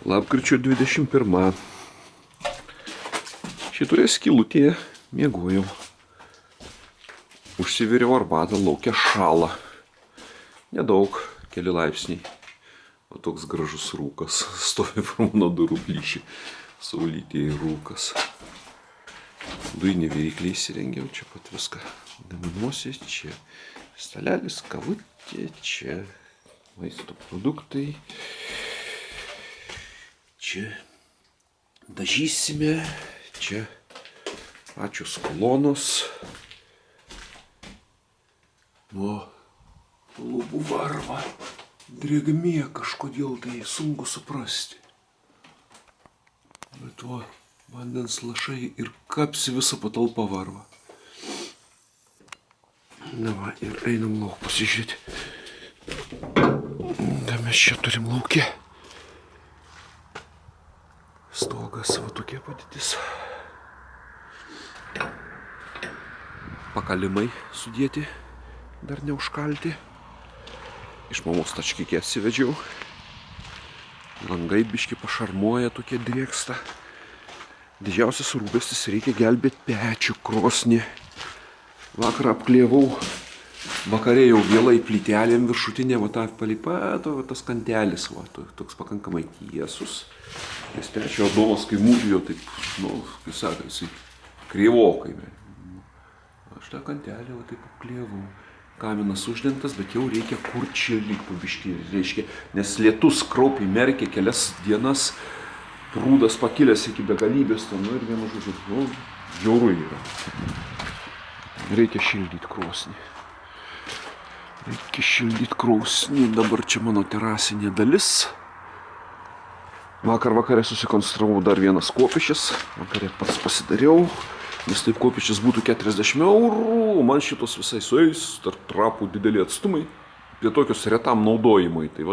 Lapkričio 21. Šitoje skylutėje miegojau. Užsiviriau arbatą, laukia šąla. Nedaug, keli laipsniai. O toks gražus rūkas stovi pro mano durų plyšį. Saulytėje rūkas. Dujinį viryklį įsirengiau, čia pat viską gaminuosi. Čia stalelis, kavutė, čia maisto produktai. Čia dažysime, čia pačios kolonos. Nuo lubų varva drėgmė kažkodėl tai sunku suprasti. Bet va, vandens lašai ir kapsi visą patalpą varva. Na va, ir einam lauk pasižiūrėti. Ką mes čia turim lauke? Stogas, va tokia padėtis. Pakalimai sudėti, dar neužkalti. Iš mamos tačkikį atsivedžiau. Langai biški pašarmuoja, tokie drėksta. Didžiausias rūpestis, reikia gelbėti pečių krosnį. Vakar apklievau, vakarė jau vėlai plytelėm viršutinė, va tą palipato, va tas kantelis, va, toks pakankamai tiesus. Nes pečio adomas, kai mūrijo, taip, kaip sakai, jisai kreivokai. Aš tą kantelį, va, taip apklievau. Kaminas uždengtas, bet jau reikia kur čildyt pabiškį, reiškia, nes lietus kraupiai merkė kelias dienas, prūdas pakilęs iki begalybės, ir vienu žodžiu, žiauru yra. Reikia šildyti krosnį. Dabar čia mano terasinė dalis. Vakar susikonstravau dar vienas kopišis, vakarė pats pasidariau. Nes taip kopišis būtų 40 eurų, man šitos visai sueis, tarp trapų dideli atstumai, prie tokios retam naudojimui. Tai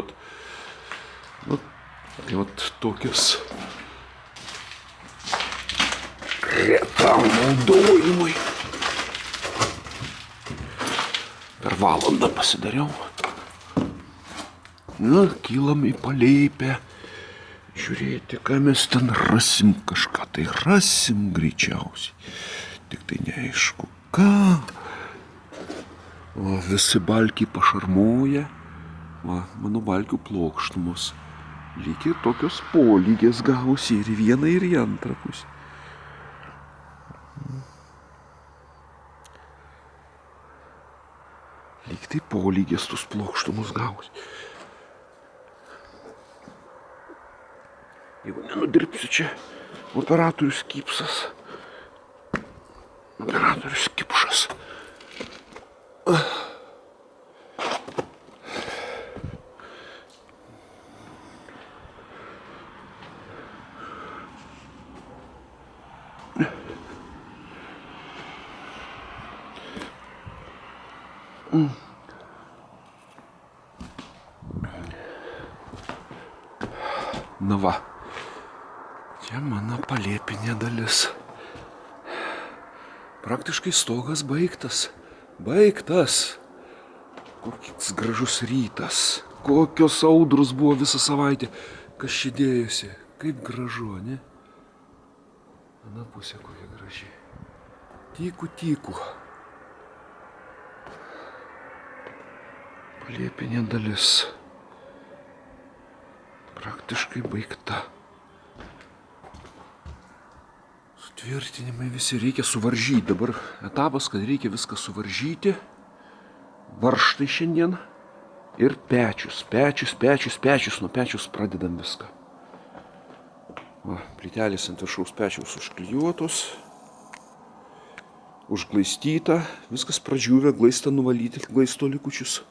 vat tokios retam naudojimui. Per valandą pasidariau. Kylam į palėpę. Žiūrėti, ką mes ten rasim, kažką tai rasim greičiausiai. Tik tai neaišku, ką. O visi balkiai pašarmuoja. Va, mano balkių plokštumos. Lyg ir tokios polygės gavosi ir į vieną, ir į antrą pusę. Lyg tai polygės tos plokštumos gavosi. Jeigu nenudirbsiu čia, operatorius kipsas. Operatorius kipšas. Na va. Čia mano palėpinė dalis. Praktiškai stogas baigtas. Koks gražus rytas. Kokios audros buvo visą savaitę. Kas čia dėjosi. Kaip gražu, ne? Ana pusė kokia graži. Tyku. Palėpinė dalis. Praktiškai baigta. Tvirtinimai visi reikia suvaržyti. Dabar etapas, kad reikia viską suvaržyti. Varžtai šiandien. Ir pečius. Nuo pečius pradedam viską. Va, plytelės ant viršaus pečiaus užklijuotos. Užglaistyta. Viskas pradžiūvę, glaistą nuvalyti, glaisto likučius.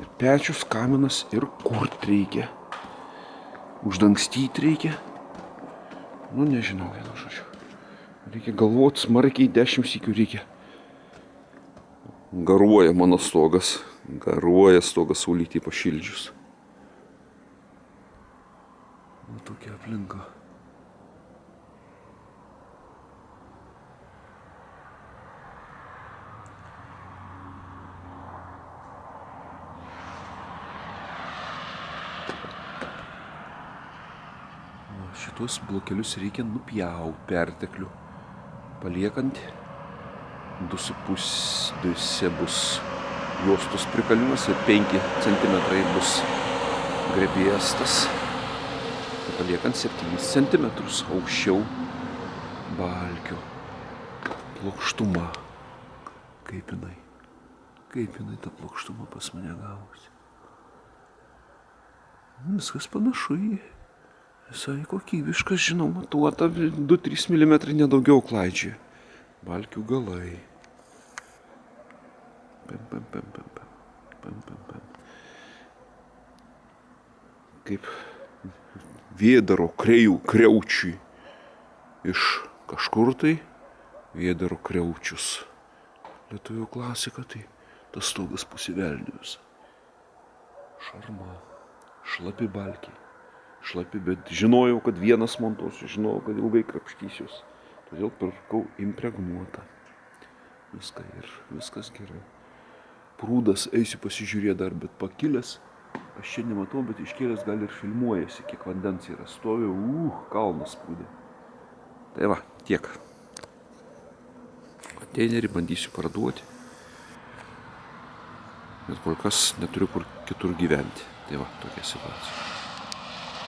Ir pečius, kaminas ir kurt reikia. Uždangstyti reikia. Nežinau, vienu žodžiu. Reikia galvoti smarkiai, 10 sykių reikia. Garuoja mano stogas. Saulytėje pašildžius. Tokia aplinka. Šitos blokelius reikia nupjauti perteklių. Paliekant 2,5 bus juostos prikalimas ir 5 cm bus grebiestas. Tai paliekant 7 cm aukščiau balkio. Plokštuma. Kaip jinai ta plokštuma pas mane gavosi. Viskas panašu į visai kokybiškas, žinau, matuota 2-3 mm nedaugiau klaidžia. Balkių galai. Kaip Vėdaro kriaučiui. Iš kažkur tai Vėdaro kriaučius. Lietuvių klasika, tai tas stogas pusivelnius. Šarma. Šlapi balkiai. Šlapi, bet žinojau, kad vienas montuosiu, žinojau, kad ilgai krapštysiuos. Todėl pirkau impregnuotą. Viskas gerai. Prūdas eisiu pasižiūrėti dar, bet pakilęs. Aš čia nematau, bet iškėlęs gal ir filmuojasi, kiek vandens yra. Stoviu, kalnas prūdė. Tai va, tiek. Konteinerį bandysiu parduoti. Bet kol kas neturiu kur kitur gyventi. Tai va, tokia situacija.